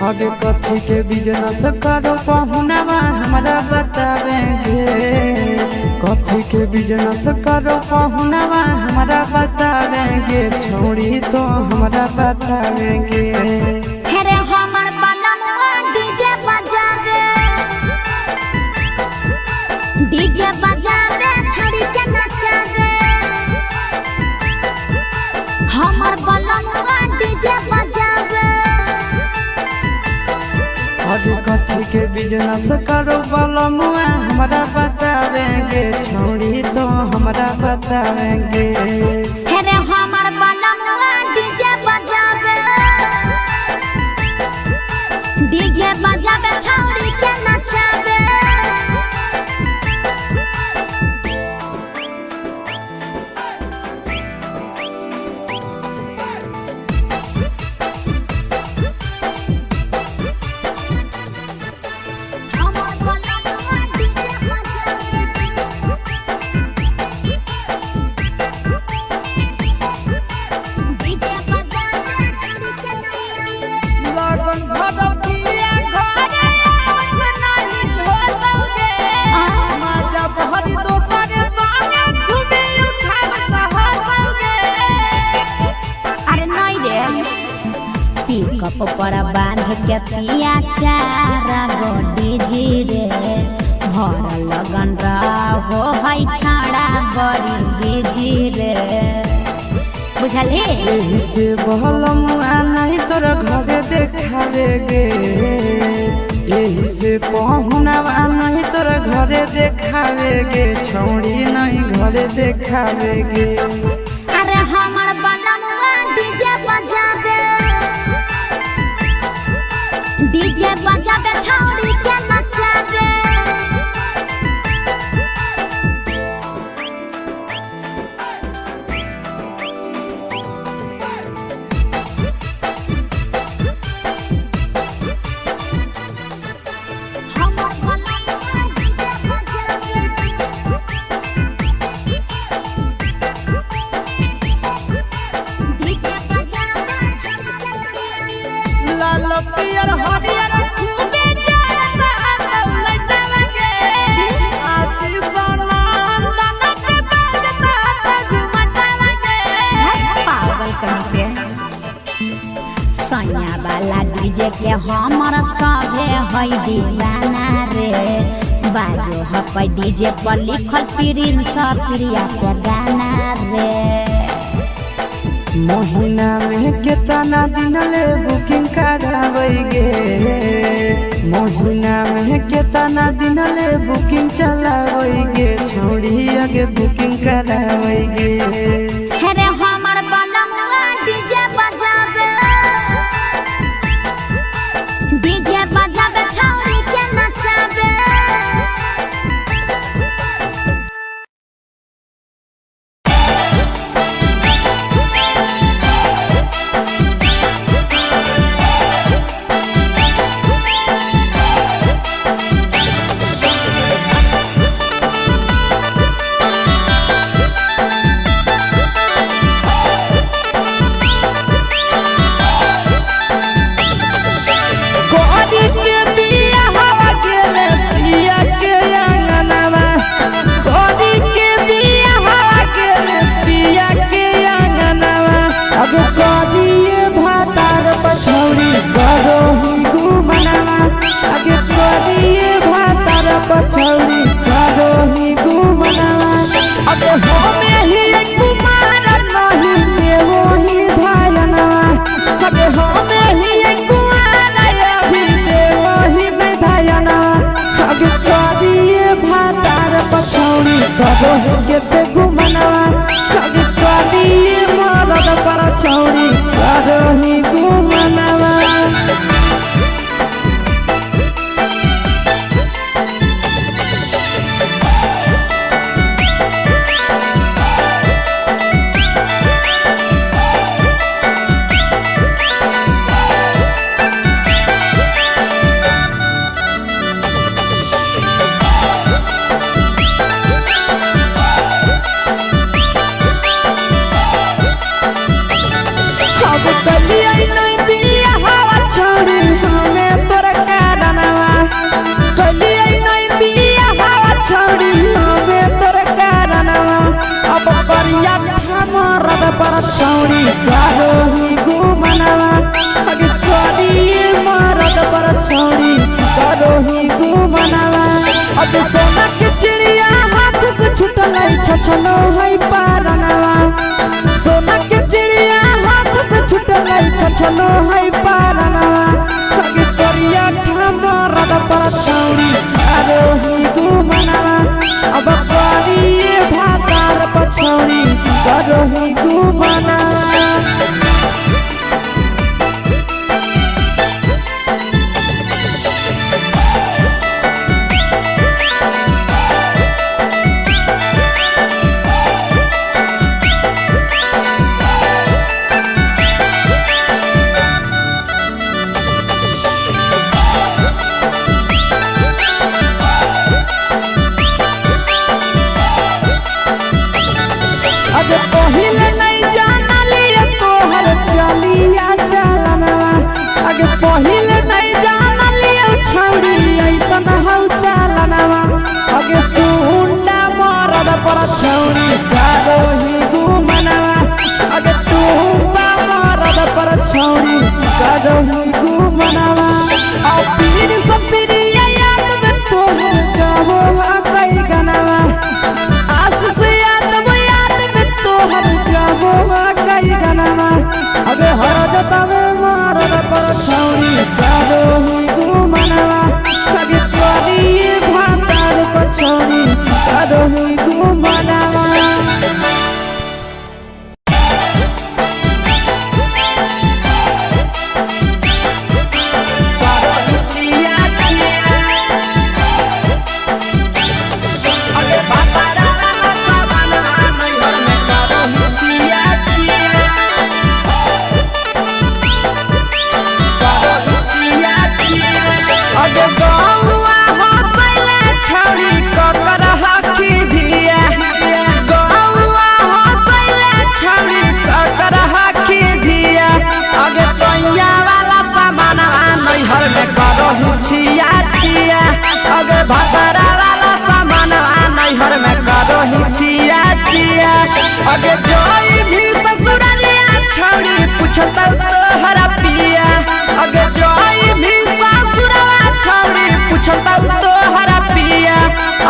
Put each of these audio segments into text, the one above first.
आगे कथी के बिजनेस करो पहुनावा हमारा बतावेंगे। कथी के बिजनेस करो पहुनावा हमारा बतावेंगे। छोड़ी तो हमारा बतावेंगे। डीजे बजा रे छोड़ी के नचा रे हमर बलनुआ डीजे बजा रे। आगे कथी के बिजनेस करो बलनुआ हमारा बतावेंगे। छोड़ी तो हमारा बतावेंगे। हेरे हमर बलनुआ डीजे बजा रे डीजे बजा रे छोड़ी के नचा रे। पर बांध के पिया चारा गोडी जी रे भर लगन रहो है छाड़ा बड़ी बेजी रे बुझले। यही से बहलमुआ नहीं तोर घरे देखावेगे। यही से पहुनावा नहीं तोर घरे देखावेगे। छोड़ी नहीं घरे देखावेगे। अरे हमर बलनुआ डीजे बजा दे डीजे बजा दे छोड़ी के नचा दे। सैया वाला डीजे के हमर सभे है दीवाना रे बाजो है डीजे पर लिखल प्रिंस प्रिया के गाना रे। महीना में कितना दिन ले बुकिंग करावेगे। महीना में कितना दिन ले बुकिंग चलावेगे। छोड़ी आगे बुकिंग करावेगे। हेरे हमर बलनुआ डीजे बजा दे डीजे बजा दे छोड़ी के नचा दे। पूछलो है पारनवा आगे करिया मरद पर छौड़ी करोही गुमनवा अब करिए भातार पर छौड़ी करोही गुमनवा पहिले नहीं जानलिए तोहर चलिया चलनवा आगे पहिले नहीं जानलिए छौड़ी ऐसन हौ चलनवा आगे सुंडा मरद पर छौड़ी करोही गुमनवा आगे टूपा मरद पर छौड़ी करोही गुमनवा आ पीर सब पीरिया याद में तोहर गावो कई गनवा आस से कई गनवा अगे हरद तवे मरद पर छौड़ी करोही गुमनवा अगे करिए भातार पर छौड़ी करोही गुमनवा छिया छिया अगे भतरा वाला सामान नैहर में करोही छिया छिया अगे जोई भी ससुररिया छौड़ी पूछता तोहरा पिया अगे जोई भी ससुरवा छौड़ी पूछता तोहरा पिया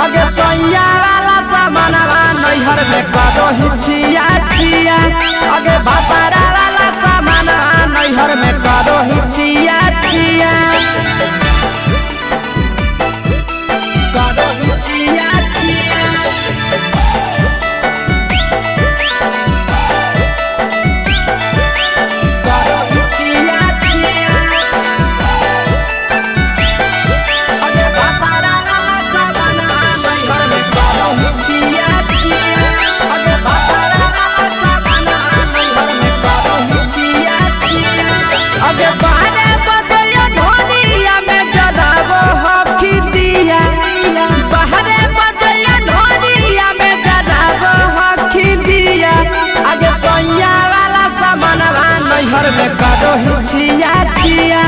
अगे सैया वाला सामान नैहर में करोही छिया छिया अगे भतरा वाला सामान नैहर में करोही छिया छिया करोही छिया छिया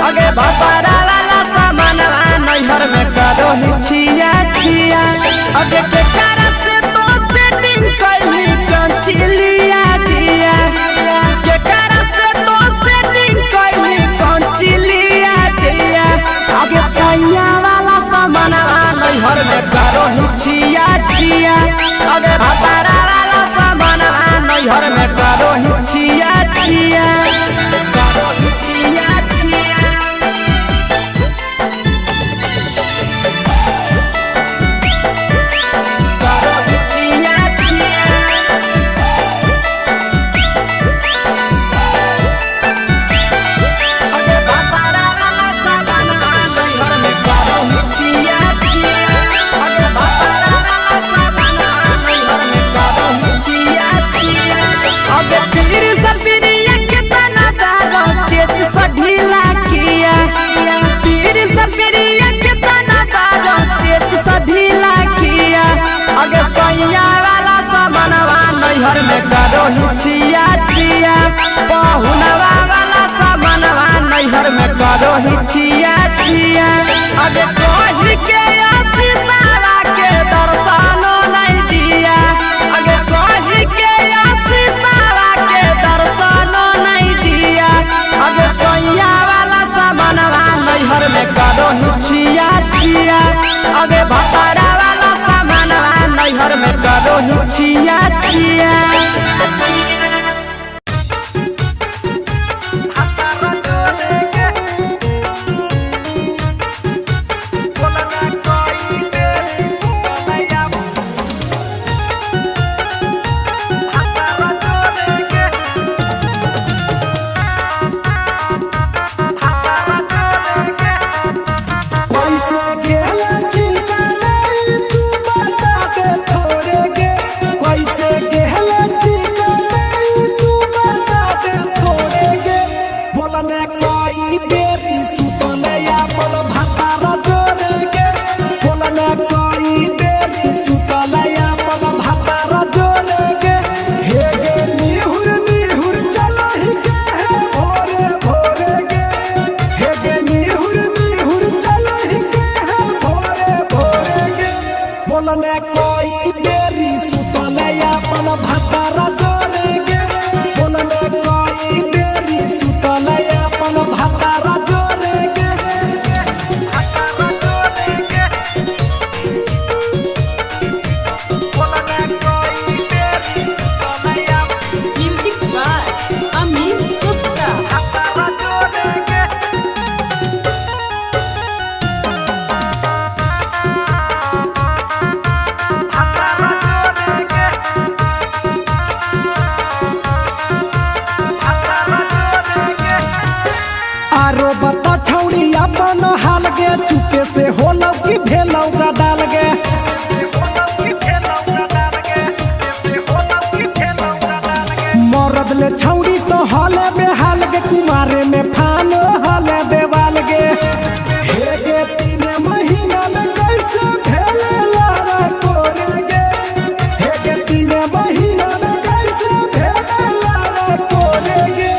अगे भतरा वाला सामान नैहर में करोही छिया छिया अगे के कारण से तो सेटिंग कइली कंचिलिया दिया के कारण से तो सेटिंग कइली कंचिलिया दिया अगे सैया वाला सामान नैहर में करोही छिया छिया अगे भतरा वाला सामान नैहर में करोही छिया छिया नैहर में करोही छिया छिया पहुनवा वाला सामानवा नैहर में करोही छिया छिया अगे कही के आशीषवा के दर्शनो नहीं दिया अगे कही के आशीषवा के दर्शनो नहीं दिया अगे सैया वाला सामानवा नैहर में करोही छिया छिया अगे भतरा वाला सामानवा नैहर में करोही छिया छिया बोलने कोई बेरी सुतले अपन भातार जोरे के बोलने कोई बेरी सुतले अपन भातार जोरे के हे गे निहुर निहुर चलहि के है भोरे भोरे के हे गे निहुर निहुर चलहि के है भोरे भोरे के बोलने कोई बेरी सुतले अपन भातार जोरे के बोलने कोई बेरी सुतले अपन भातार जोरे के भातार जोरे के बोलने कोई बेरी सुतले म्यूजिक बाय अमित गुप्ता। भातार जोरे के आरो बता छौड़ी अपन हाल गे चुपे से होलौ की भेलौ का डाल गे मरद ले छौड़ी तो हले बेहाल गे कुमारे में फान हले देवाल गे हे गे 3 महीना में कैसे भेले लारा कोरे गे हे गे 3 महीना में कैसे भेले लारा कोरे गे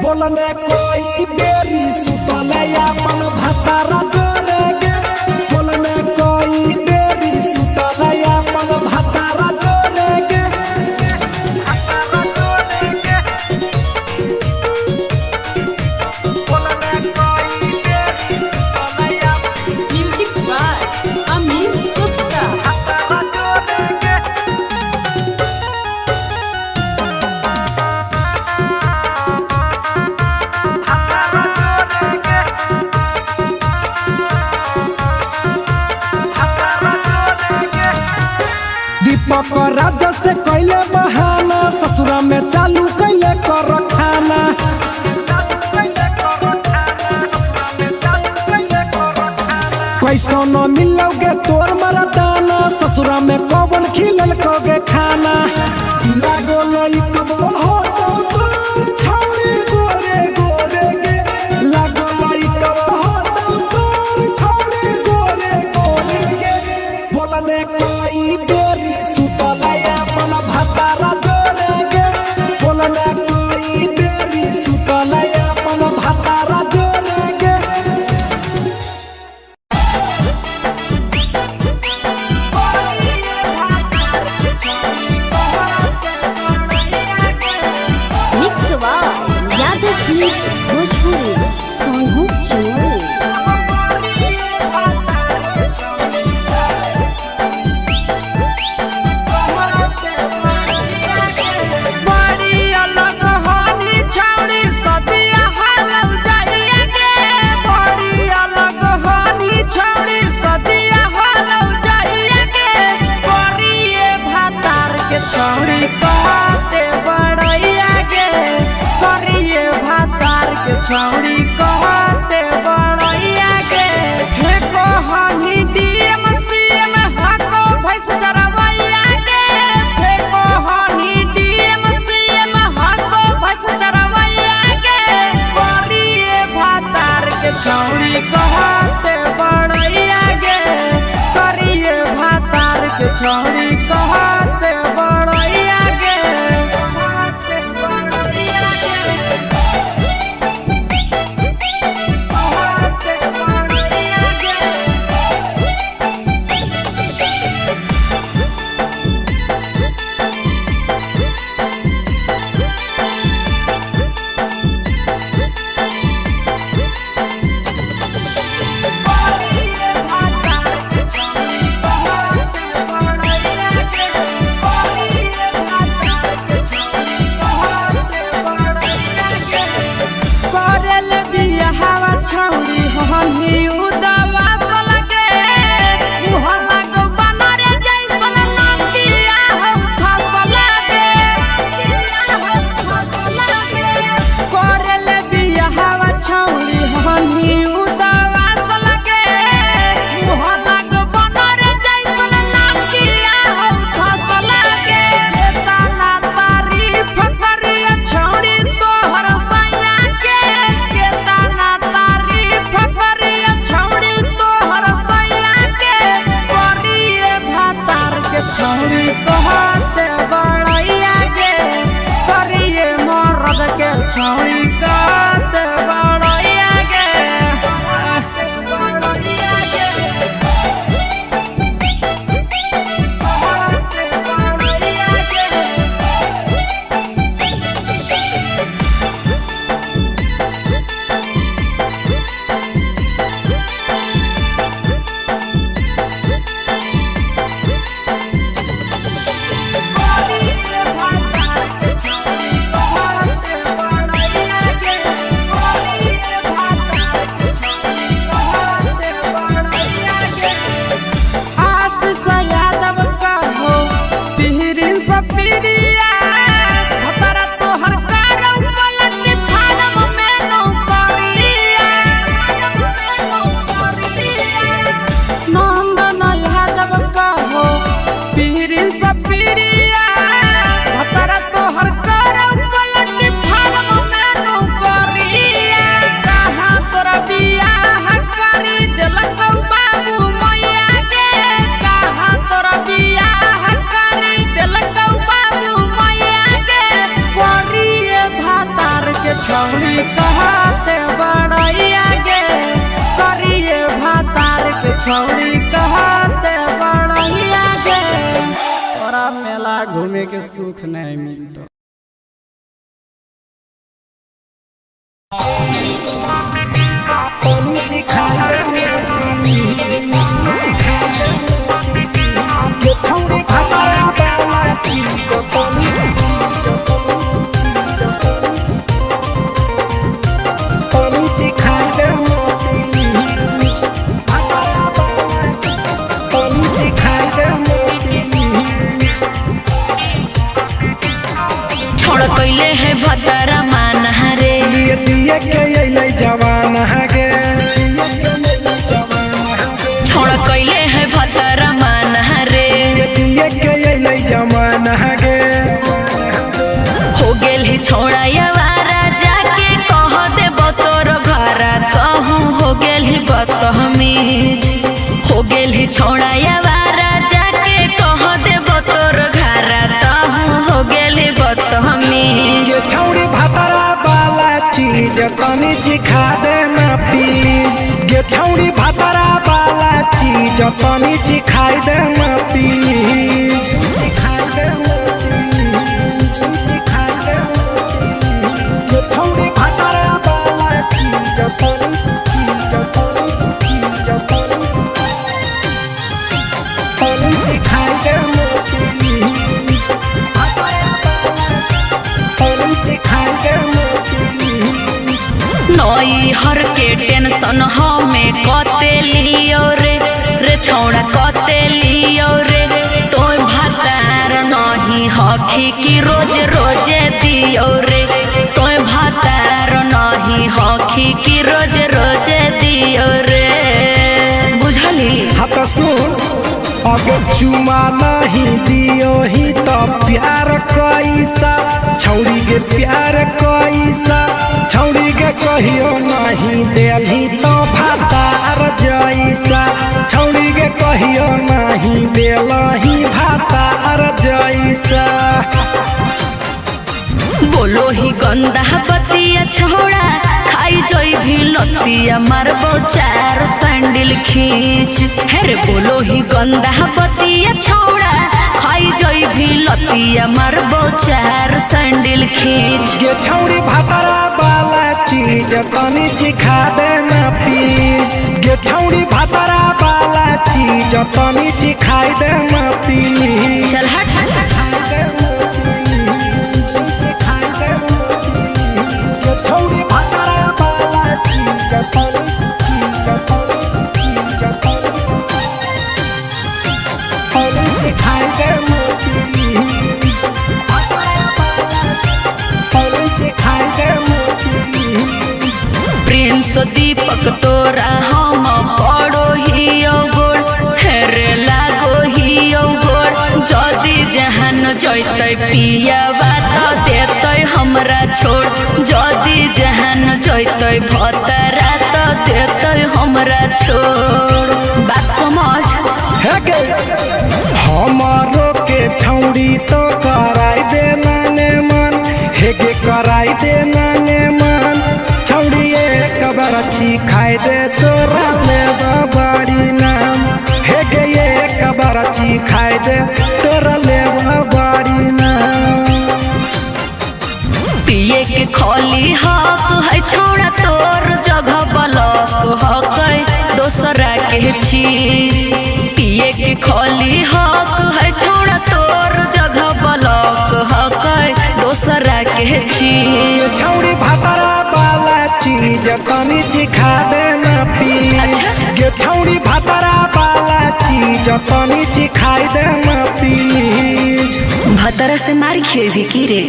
बोलने कोई बेरी सुतले अपन भातार जोरे गे बोलने कोई बेरी सुतले अपन भातार जोरे गे भातार जोरे गे बोलने कोई बेरी सुतले अपन म्यूजिक बाय अमित गुप्ता। भातार जोरे गे दीपक राजा से कैले बहाना ससुरा में चालू कैले कर खाना कैसो न मिलोगे तोर मरदाना ससुरा में कौन खिलल कोगे खाना लागो लई कब हो तोर छौरी गोरे गोरे गे लागो लई कब हो तोर छौरी गोरे गोरे गे बोलने कोई बेरी सुतले अपन भातार जोरे गे बोलने कोई बेरी सुतले अपन भातार जोरे गे मिक्स यादव फिल्म्स भोजपुरी सोनू चोरी। बड़ी अलग हानी छौड़ी सदिया हालौ जाइए गे बड़ी अलग हानी छौड़ी सदिया हालौ जाइए गे करिए भातार के छौड़ी कहते बड़ैया गे करिए भातार के छौड़ी कहते बड़ैया गे हे कहानी डीएम सीएम हाको भैंस चरवैया गे हे कहानी डीएम सीएम हाको भैंस चरवैया गे करिए भातार के छौड़ी कहते बड़ैया गे करिए भातार के छौड़ी कहते बड़ैया गे कहते बड़ैया गे कहते बड़ैया गे करिए भातार के छौड़ी कहते बड़ैया आगे के सुख नहीं मिलता। छोड़ कैले है भतरा मान रे दिए के अइले जवान गे छोड़ कैले है भतरा मान रे दिए के अइले जवान गे हो गेल ही छोड़ा यावारा जाके कह दे बतोर घरा कहूँ हो गेल ही बदतमीज हो गेल ही छोड़ा यावारा जाके कह दे बतोर घरा कहूँ हो गेल ही बदतमीज ये छौड़ी भतरा वाला चीज तनी सिखा दे ना प्लीज ये छौड़ी भतरा वाला चीज तनी सिखाई दे ना प्लीज सिखाई दे ना प्लीज सिखाई दे ना प्लीज ये छौड़ी भतरा वाला चीज तनी सिखाई दे ना प्लीज सिखाई दे ना प्लीज नई हर के टेंशन हमें कते लियो रे छौड़ा कते लियो रे तो भातार नहीं हखी की रोज रोजे दियो रे तो भातार नहीं हखी की रोज रोजे दियो रे बुझली हाथ सुन अगर चुमा नहीं दियो ही तो प्यार कैसा छौड़ी के प्यार कैसा छौड़ी के कहियो नहीं देलही तो भातार जैसा छौड़ी के कहियो नहीं देलही भातार जैसा बोलो ही गंदा बतिया छोड़ा खाई जोई भी लतिया मारबो चार सैंडल खींच हेरे बोलो ही गंदा बतिया छोड़ा खाई जोई भी लतिया मारबो चार सैंडल खींच ये छौड़ी भतरा वाला चीज तनी सिखा दे ना प्लीज ये छौड़ी भतरा वाला चीज तनी सिखाई दे ना प्लीज चल हट छौड़ी भतरा वाला चीज तनी सिखाई दे ना प्लीज सिखाई दे ना प्लीज प्रिंस दीपक तोरा हम पड़ो ही गोड़ हेरे लागो ही गोड़ जदी जहान जैते पिया बात देते हमरा छोड़ जदी जहान जैते भतरा तो देते हमरा छोड़ बात समझ हमारो के छौड़ी तो कराई दे नाने मन हेगे कराई दे नाने मन छौड़ी एक बार खाई दे तोरा लेबा बड़ी नाम हेगे एक बार खाई दे तोरा लेबा बड़ी नाम पिए के खोली हक है छोड़ा तोर जगह बलक हक दोसरा के चीज पिए के खोली हक है छोड़ा तोर जगह बलक हक दोसरा के चीज छौड़ी भतरा वाला चीज तनी सिखा दे ना प्लीज ये छौड़ी भतरा वाला चीज तनी सिखाई दे ना प्लीज भतरा से मार खेबी की रे।